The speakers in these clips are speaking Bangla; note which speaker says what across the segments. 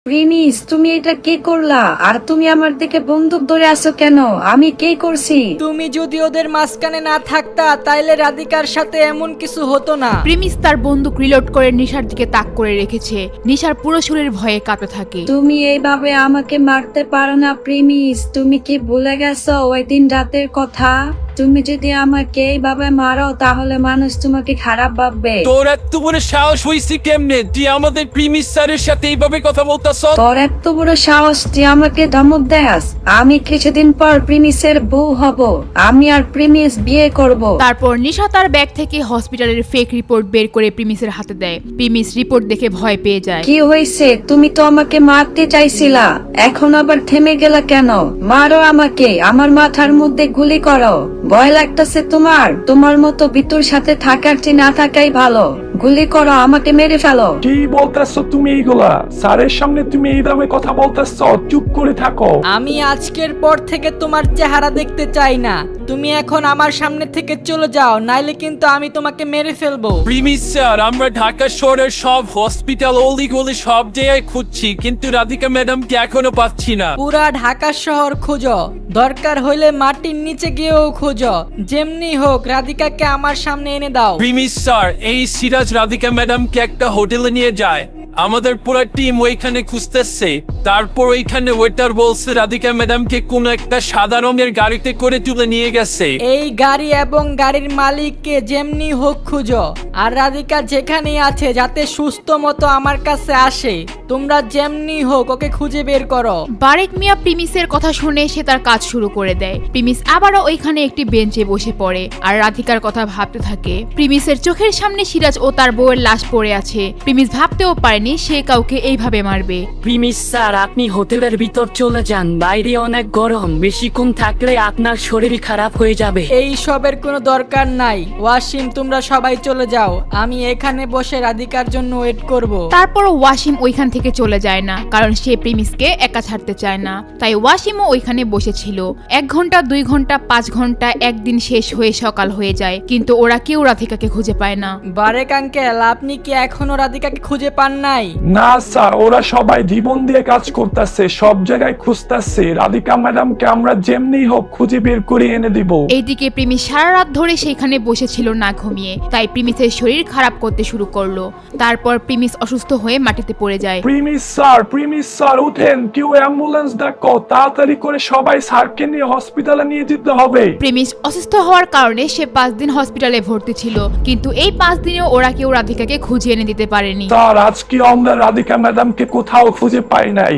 Speaker 1: প্রিমিস, তুমি এটা কি করলা? আর তুমি আমার দিকে বন্দুক ধরে আছো কেন? আমি কি করছি?
Speaker 2: তুমি যদি ওদের মাঝখানে না থাকতা তাইলে রাধিকার সাথে এমন কিছু হতো না।
Speaker 3: প্রিমিস তার বন্দুক রিলোড করে নিশার দিকে তাক করে রেখেছে। নিশার পুরো শরীর ভয়ে কাঁপতে থাকে।
Speaker 1: তুমি এইভাবে আমাকে মারতে পারো না প্রিমিস। তুমি কি ভুলে গেছো ওই দিন রাতের কথা? তুমি যদি আমাকে এইভাবে মারো তাহলে মানুষ তোমাকে খারাপ ভাববে।
Speaker 4: তোর এত বড় সাহস হইছে কেমনে? তুই আমাদের প্রিমিস স্যারের সাথে এইভাবে কথা বলতাছ?
Speaker 1: তোর এত বড় সাহস, তুই আমাকে ধমক দেয়াস? আমি কিছুদিন পর প্রিমিসের বউ হব। আমি আর প্রিমিস বিয়ে করব।
Speaker 3: তারপর নিশা তার ব্যাগ থেকে হসপিটালের ফেক রিপোর্ট বের করে প্রিমিসের হাতে দেয়। প্রিমিস রিপোর্ট দেখে ভয় পেয়ে যায়।
Speaker 1: কি হয়েছে? তুমি তো আমাকে মারতে চাইছিলা, এখন আবার থেমে গেলা কেন? মারো আমাকে, আমার মাথার মধ্যে গুলি করো। ভয় লাগতেছে তোমার? তোমার মতো বিতুর সাথে থাকার চেয়ে না থাকাই ভালো। গুলি করো, আমাকে মেরে ফেলো।
Speaker 5: কি বলতেছো তুমি এইগুলা? স্যারের সামনে তুমি এই দামে কথা বলতেছো? চুপ করে থাকো।
Speaker 2: আমি আজকের পর থেকে তোমার চেহারা দেখতে চাই না। তুমি এখন আমার সামনে থেকে চলে যাও, নাইলে কিন্তু আমি তোমাকে মেরে ফেলবো।
Speaker 4: প্রিমিস স্যার, আমরা ঢাকা শহরের সব হসপিটাল অলি গলি সব জায়গায় খুঁজছি, কিন্তু রাধিকা ম্যাডামকে এখনো পাচ্ছি না।
Speaker 2: পুরা ঢাকা শহর খোঁজো, দরকার হইলে মাটির নিচে গিয়েও খোঁজো। যেমনি হোক রাধিকাকে আমার সামনে এনে দাও।
Speaker 4: প্রিমিস স্যার, এই সিরাজ রাধিকা ম্যাডামকে একটা হোটেলে নিয়ে যায়। আমাদের পুরো টিম ওইখানে খুঁজতেছে। তারপর ওইখানে ওয়েটার বলছে রাধিকা ম্যাডামকে কোন একটা সাদা রঙের গাড়িতে করে তুলে নিয়ে গেছে।
Speaker 2: এই গাড়ি এবং গাড়ির মালিককে যেমনি হোক খুঁজো, আর রাধিকা যেখানেই আছে যাতে সুস্থ মতো আমার কাছে আসে। তোমরা যেমনি হোক ওকে খুঁজে বের করো।
Speaker 3: বারেক মিয়া প্রিমিসের কথা শুনে সে তার কাজ শুরু করে দেয়। প্রিমিস আবারও ওইখানে একটি বেঞ্চে বসে পড়ে আর রাধিকার কথা ভাবতে থাকে। প্রিমিসের চোখের সামনে সিরাজ ও তার বউয়ের লাশ পড়ে আছে। প্রিমিস ভাবতেও পারেনি সে কাউকে এইভাবে মারবে।
Speaker 6: প্রিমিস স্যার, আপনি হোটেলের ভিতর চলে যান, বাইরে অনেক গরম, বেশিক্ষণ থাকলে আপনার শরীর খারাপ হয়ে যাবে।
Speaker 2: এই সবের কোনো দরকার নাই। ওয়াসিম, তোমরা সবাই চলে যাও, আমি এখানে বসে রাধিকার জন্য ওয়েট করব।
Speaker 3: তারপর ওয়াসিম ওইখান থেকে চলে যায় না, কারণ সে প্রিমিসকে একা ছাড়তে চায় না। তাই ওয়াসিমও ওইখানে বসেছিল। 1 ঘন্টা, 2 ঘন্টা, 5 ঘন্টা, একদিন শেষ হয়ে সকাল হয়ে যায়, কিন্তু ওরা কেউ রাধিকাকে খুঁজে পায় না।
Speaker 2: বারেক আঙ্কেল, আপনি কি এখনো রাধিকাকে খুঁজে পান নাই?
Speaker 5: না স্যার, ওরা সবাই জীবন দিয়ে কাজ করতেছে, সব জায়গায় খুঁজতেছে। রাধিকা ম্যাডামকে আমরা যেমনি হোক খুঁজে বের করে এনে দিব।
Speaker 3: এইদিকে প্রিমিস সারা রাত ধরে সেখানে বসেছিল না ঘুমিয়ে, তাই প্রিমিসের শরীর খারাপ করতে শুরু করলো। তারপর প্রিমিস অসুস্থ হয়ে মাটিতে পড়ে যায়।
Speaker 5: প্রিমিস স্যার উঠেন, কেউ অ্যাম্বুলেন্স ডাকো, তাড়াতাড়ি করে সবাই স্যারকে নিয়ে হসপিটালে নিয়ে যেতে হবে।
Speaker 3: প্রিমিস অসুস্থ হওয়ার কারণে সে 5 দিন হসপিটালে ভর্তি ছিল, কিন্তু এই 5 দিনেও ওরা কেউ রাধিকাকে খুঁজে এনে দিতে পারেনি।
Speaker 5: স্যার, আজকে আমরা রাধিকা ম্যাডামকে কোথাও খুঁজে পাই নাই।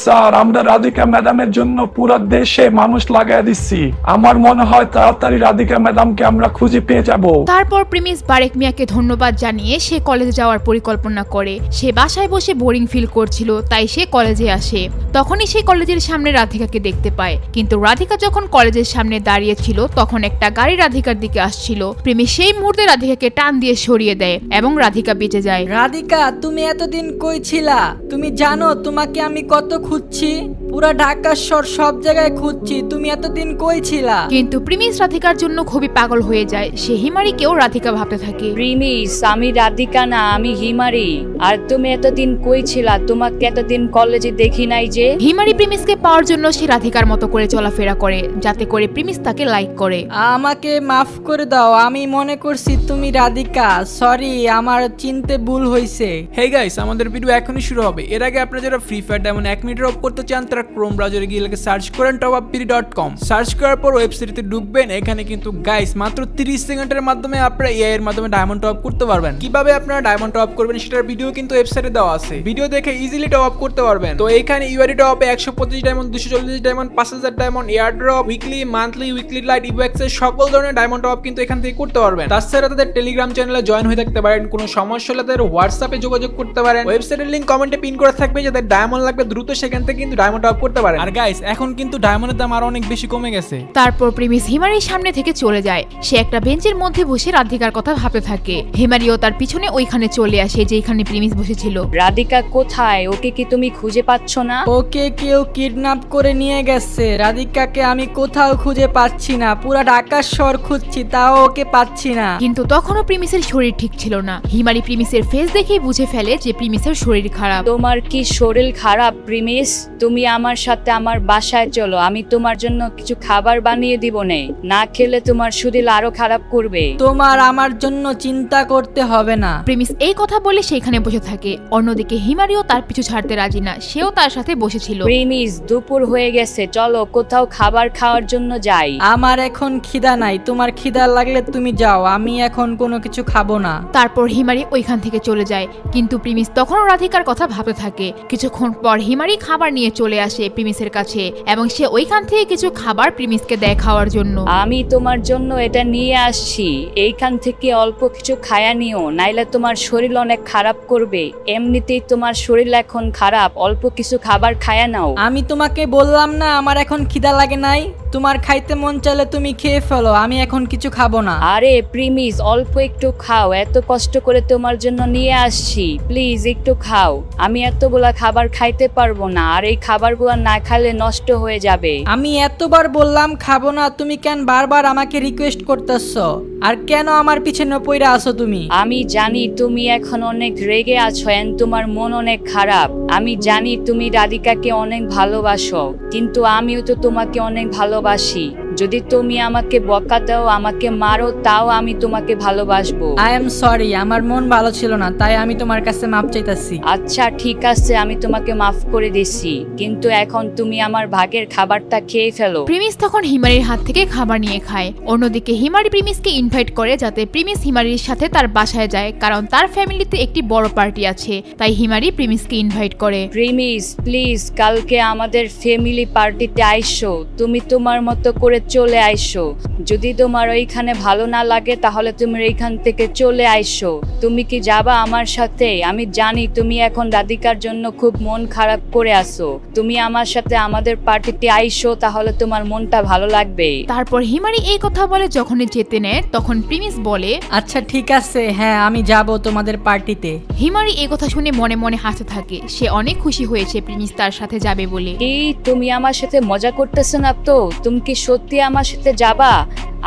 Speaker 5: স্যার, আমরা রাধিকা ম্যাডামের জন্য পুরো দেশে মানুষ লাগাই দিচ্ছি। আমার মনে হয় তাড়াতাড়ি রাধিকা ম্যাডামকে আমরা খুঁজে পেয়ে যাব।
Speaker 3: তারপর প্রিমিস বারেক মিয়াকে ধন্যবাদ জানিয়ে সে কলেজে যাওয়ার পরিকল্পনা করে। সে বাসায় বসে বোরিং ফিল করছিল, তাই সে কলেজে আসে। তখনই সে কলেজের সামনে রাধিকাকে দেখতে পায়, কিন্তু রাধিকা যখন কলেজের সামনে দাঁড়িয়ে ছিল তখন একটা গাড়ি রাধিকার দিকে আসছিল। প্রিমিস সেই মুহূর্তে রাধিকাকে টান দিয়ে সরিয়ে দেয় এবং রাধিকা বেঁচে যায়।
Speaker 2: রাধিকা, তুমি এতদিন কই ছিলা? তুমি জানো তোমাকে আমি কত খুঁজছি? পুরা ঢাকা শহর সব জায়গায় খুঁজছি, তুমি এতদিন কই ছিলা?
Speaker 3: কিন্তু প্রিমিস রাধিকার জন্য খুবই পাগল হয়ে যায়। সে হিমারিকেও রাধিকা ভাবতে থাকে।
Speaker 6: প্রিমিস, আমি রাধিকা না, আমি হিমারি। আর তুমি এতদিন কই ছিলা? তোমাকে এতদিন কলেজে দেখি নাই যে।
Speaker 3: হিমারি প্রিমিসকে পাওয়ার জন্য সে রাধিকার মতো করে চলাফেরা করে, যাতে করে প্রিমিস তাকে লাইক করে।
Speaker 2: আমাকে মাফ করে দাও, আমি মনে করছি তুমি রাধিকা। সরি, আমার চিনতে ভুল হয়েছে।
Speaker 7: হেই গাইস, আমাদের ভিডিও এখনই শুরু হবে। এর আগে আপনারা যারা free fire diamond 1 minute of করতে চান তারা ক্রোম ব্রাউজারে গিয়ে লিখে সার্চ করেন topupfree.com। সার্চ করার পর ওয়েবসাইটে ঢুকবেন। এখানে কিন্তু গাইস মাত্র 30 সেকেন্ডের মাধ্যমে আপনারা এআই এর মাধ্যমে ডায়মন্ড টপ করতে পারবেন। কিভাবে আপনারা ডায়মন্ড টপ করবেন সেটার ভিডিও কিন্তু ওয়েবসাইটে দেওয়া আছে, ভিডিও দেখে ইজিলি টপ আপ করতে পারবেন। তো এখানে ইউআরই টপে 125 diamond, 240 diamond, 5000 diamond, air drop, weekly, monthly, weekly lite, ইভেক্স এর সকল ধরনের ডায়মন্ড টপ কিন্তু এখান থেকে করতে পারবেন। তাছাড়া তাদের টেলিগ্রাম চ্যানেলে জয়েন হয়ে থাকতে পারেন। কোনো সমস্যা হলে তাদের হোয়াটসঅ্যাপে যোগাযোগ করতে পারেন। ওয়েবসাইটের লিংক কমেন্টে পিন করা থাকবে। যাদের ডায়মন্ড লাগবে দ্রুত সেখান থেকে কিন্তু ডায়মন্ড টপ করতে পারেন। আর গাইস এখন কিন্তু ডায়মন্ডের দাম আরো অনেক বেশি কমে গেছে।
Speaker 3: তারপর প্রিমিস হিমারির সামনে থেকে চলে যায়। সে একটা বেঞ্চের মধ্যে বসে রাধিকার কথা ভাবতে থাকে। হিমারিও তার পিছনে ওইখানে চলে আসে যেখানে প্রিমিস বসেছিল।
Speaker 6: রাধিকা কোথায়? ওকে কি তুমি খুঁজে পাচ্ছ না?
Speaker 2: ওকে কেউ কিডন্যাপ করে নিয়ে গেছে। রাধিকাকে আমি কোথাও খুঁজে পাচ্ছি না, পুরা ঢাকা শহর খুঁজছি, তাও ওকে পাচ্ছি না।
Speaker 3: কিন্তু তখনও প্রিমিসের শরীর ঠিক ছিল না। হিমারি প্রিমিসের ফেস দেখেই বুঝে ফেলে যে প্রিমিসের শরীর খারাপ।
Speaker 6: তোমার কি শরীর খারাপ প্রিমিস? তুমি আমার সাথে আমার বাসায় চলো, আমি তোমার জন্য কিছু খাবার বানিয়ে দিব নে। না খেলে তোমার শরীর আরো খারাপ করবে।
Speaker 2: তোমার আমার জন্য চিন্তা করতে হবে না।
Speaker 3: প্রিমিস এই কথা বলে সেখানে বসে থাকে। অন্যদিকে হিমারিও তার পিছু ছাড়তে রাজি না, সেও তার সাথে বসেছিল।
Speaker 6: প্রিমিস দুপুর হয়ে গেছে, চলো কোথাও খাবার খাওয়ার জন্য যাই।
Speaker 2: আমার এখন খিদা নাই, তোমার খিদা লাগলে তুমি যাও, আমি এখন কোনো কিছু খাবো না।
Speaker 3: তারপর হিমারি ওইখান থেকে চলে যায়। কিন্তু প্রিমিস তখনও রাধিকার কথা ভাবতে থাকে। কিছুক্ষণ পর হিমারি খাবার নিয়ে চলে আসে প্রিমিসের কাছে এবং সে ওইখান থেকে কিছু খাবার প্রিমিসকে দেয় খাওয়ার জন্য।
Speaker 6: আমি তোমার জন্য এটা নিয়ে আসছি, এইখান থেকে অল্প কিছু খায়া নিও, নাইলে তোমার শরীর অনেক খারাপ করবে। এমনিতেই তোমার শরীর এখন খারাপ, অল্প কিছু খাবার খায়া নাও।
Speaker 2: আমি তোমাকে বললাম না আমার এখন খিদা লাগে নাই? তোমার খাইতে মন চাইলে তুমি খেয়ে ফেলো, আমি এখন কিছু খাবো না।
Speaker 6: আরে প্রিমিস অল্প একটু খাও, এত কষ্ট করে তোমার জন্য নিয়ে আসছি, প্লিজ একটু খাও। আমি এতগুলা খাবার খাইতে পারবো না, আর এই খাবারগুলো না খেলে নষ্ট হয়ে যাবে।
Speaker 2: আমি এতবার বললাম খাবো না, তুমি কেন বারবার আমাকে রিকোয়েস্ট করতেছো? আর কেন আমার পিছনে পইরা আছো তুমি?
Speaker 6: আমি জানি তুমি এখন অনেক রেগে আছো এন্ড তোমার মন অনেক খারাপ। আমি জানি তুমি রাধিকাকে অনেক ভালোবাসো, কিন্তু আমিও তো তোমাকে অনেক ভালোবাসি। যদি তুমি আমাকে বকা দাও, আমাকে মারো, তাও আমি তোমাকে ভালোবাসবো।
Speaker 2: আই এম সরি, আমার মন ভালো ছিল না, তাই আমি তোমার কাছে মাপ চাইতাছি।
Speaker 6: আচ্ছা ঠিক আছে, আমি তোমাকে মাফ করে দিছি, কিন্তু এখন তুমি আমার ভাগের খাবারটা খেয়ে ফেলো।
Speaker 3: প্রিমিস তখন হিমারির হাত থেকে খাবার নিয়ে খায়। অন্যদিকে হিমারি প্রিমিসকে ইনভাইট করে যাতে প্রিমিস হিমারির সাথে তার বাসায় যায়, কারণ তার ফ্যামিলিতে একটি বড় পার্টি আছে। তাই হিমারি প্রিমিসকে ইনভাইট করে।
Speaker 6: প্রিমিস প্লিজ কালকে আমাদের ফ্যামিলি পার্টিতে আইসো, তুমি তোমার মতো করে চলে আইসো। যদি তোমার ওইখানে ভালো না লাগে তাহলে তুমি এইখান থেকে চলে আইসো। তুমি কি যাবা আমার সাথে? আমি জানি তুমি এখন রাধিকার জন্য খুব মন খারাপ করে আসো। তুমি আমার সাথে আমাদের পার্টিতে আইসো, তাহলে তোমার মনটা ভালো লাগবে।
Speaker 3: তারপর হিমারি এই কথা বলে যখনই যেতে নেয় তখন প্রিমিস বলে,
Speaker 2: আচ্ছা ঠিক আছে, হ্যাঁ আমি যাব তোমাদের পার্টিতে।
Speaker 3: হিমারি এই কথা শুনে মনে মনে হাসতে থাকে। সে অনেক খুশি হয়েছে প্রিমিস তার সাথে যাবে বলে।
Speaker 6: এই তুমি আমার সাথে মজা করতেছো না তো? তুমি কি সত্যি আমার সাথে যাবা?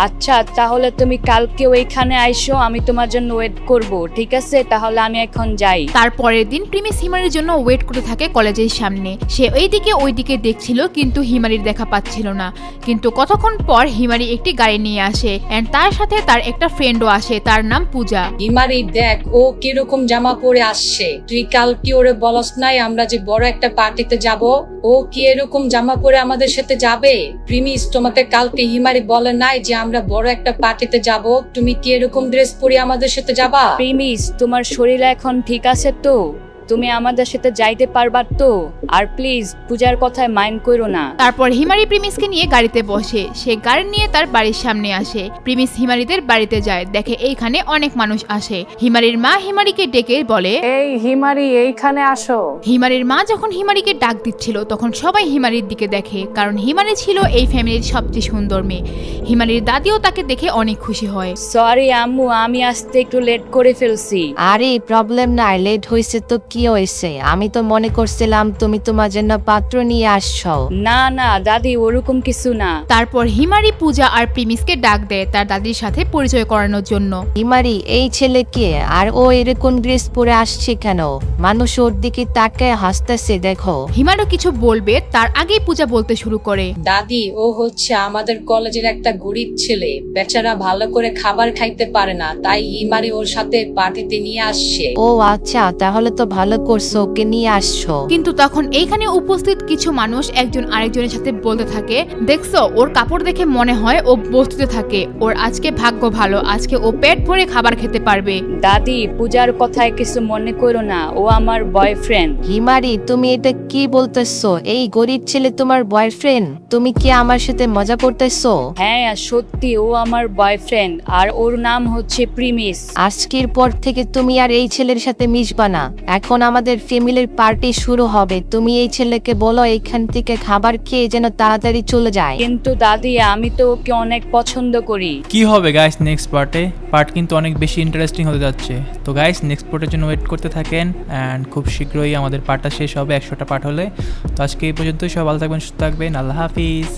Speaker 6: আচ্ছা তাহলে তুমি কালকে ওইখানে আইসো, আমি তোমার জন্য ওয়েট করব। ঠিক আছে, তাহলে আমি এখন যাই।
Speaker 3: তারপরের দিন প্রিমিস হিমারির জন্য ওয়েট করতে থাকে কলেজের সামনে। সে এইদিকে ওইদিকে দেখছিল কিন্তু হিমারির দেখা পাচ্ছিল না। কিন্তু কতক্ষণ পর হিমারি একটি গাড়ি নিয়ে আসে এন্ড তার সাথে তার একটা ফ্রেন্ডও আসে, তার নাম পূজা।
Speaker 8: হিমারি দেখ ও কিরকম জামা পরে আসছে। তুই কাল কি ওরে বলস নাই আমরা যে বড় একটা পার্টিতে যাব? ও কি এরকম জামা পরে আমাদের সাথে যাবে? প্রিমিস তোমাকে কালকে হিমারি বলে নাই যে আমরা বড় একটা পার্টিতে যাব? তুমি কি এরকম ড্রেস পরে আমাদের সাথে যাবা?
Speaker 6: প্রিমিস তোমার শরীর এখন ঠিক আছে তো? তুমি আমাদের সাথে যাইতে পারবা তো? আর প্লিজ পূজার কথায় মাইন্ড করো না।
Speaker 3: তারপর হিমারি প্রিমিসকে নিয়ে গাড়িতে বসে। সে গাড়ি নিয়ে তার বাড়ির সামনে আসে। প্রিমিস হিমারিদের বাড়িতে যায়, দেখে এইখানে অনেক মানুষ আসে। হিমারির মা হিমারিকে ডেকে বলে,
Speaker 9: এই হিমারি এইখানে আসো।
Speaker 3: হিমারির মা যখন হিমারিকে ডাক দিচ্ছিল তখন সবাই হিমারির দিকে দেখে, কারণ হিমারি ছিল এই ফ্যামিলির সবচেয়ে সুন্দর মেয়ে। হিমারির দাদিও তাকে দেখে অনেক খুশি হয়।
Speaker 6: সরি আম্মু, আমি আসতে একটু লেট করে ফেলছি।
Speaker 10: আরে প্রবলেম নাই, লেট হয়েছে তো কি হয়েছে? আমি তো মনে করছিলাম তুমি তোমার জন্য পাত্র নিয়ে আসছো।
Speaker 6: না না দাদি, ওরকম কিছু না।
Speaker 3: তারপর হিমারি পূজা আর প্রিমিসকে ডাক দেয় তার দাদির সাথে পরিচয় করানোর জন্য।
Speaker 10: হিমারি এই ছেলে কে? আর ও এরকম ড্রেস পরে আসছে কেন? মানুষ ওর দিকে তাকায় হাসতেছে দেখো।
Speaker 3: হিমারও কিছু বলবে তার আগেই পূজা বলতে শুরু করে,
Speaker 8: দাদি ও হচ্ছে আমাদের কলেজের একটা গরিব ছেলে, বেচারা ভালো করে খাবার খাইতে পারে না, তাই হিমারি ওর সাথে পার্টিতে নিয়ে আসছে।
Speaker 10: ও আচ্ছা, তাহলে তো ভালো করছো, ওকে নিয়ে আসছো।
Speaker 3: কিন্তু তখন এইখানে উপস্থিত কিছু মানুষ একজন আরেকজনের সাথে বলতে থাকে, দেখছো ওর কাপড় দেখে মনে হয় ও বস্তিতে থাকে, ওর আজকে ভাগ্য ভালো, আজকে ও পেট ভরে খাবার খেতে পারবে।
Speaker 6: দাদি পূজার কথায় কিছু মনে করো না, ও আমার বয়ফ্রেন্ড।
Speaker 10: হিমারি তুমি এটা কি বলতেছো? এই গরিব ছেলে তোমার বয়ফ্রেন্ড? তুমি কি আমার সাথে মজা করতেছো?
Speaker 6: হ্যাঁ সত্যি, ও আমার বয়ফ্রেন্ড আর ওর নাম হচ্ছে প্রিমিস।
Speaker 10: আজকের পর থেকে তুমি আর এই ছেলের সাথে মিশবা না। এখন এখন আমাদের ফ্যামিলির পার্টি শুরু হবে, তুমি এই ছেলেকে বলো এখান থেকে খাবার খেয়ে যেন তাড়াতাড়ি চলে যায়।
Speaker 6: কিন্তু দাদি আমি তো ওকে অনেক পছন্দ করি।
Speaker 7: কি হবে গাইস নেক্সট পার্ট কিন্তু অনেক বেশি ইন্টারেস্টিং হতে যাচ্ছে। তো গাইস নেক্সট পার্টের জন্য ওয়েট করতে থাকেন অ্যান্ড খুব শীঘ্রই আমাদের পার্টটা শেষ হবে 100টা পার্ট হলে। তো আজকে এই পর্যন্তই, সব ভালো থাকবেন, সুস্থ থাকবেন, আল্লাহ হাফিজ।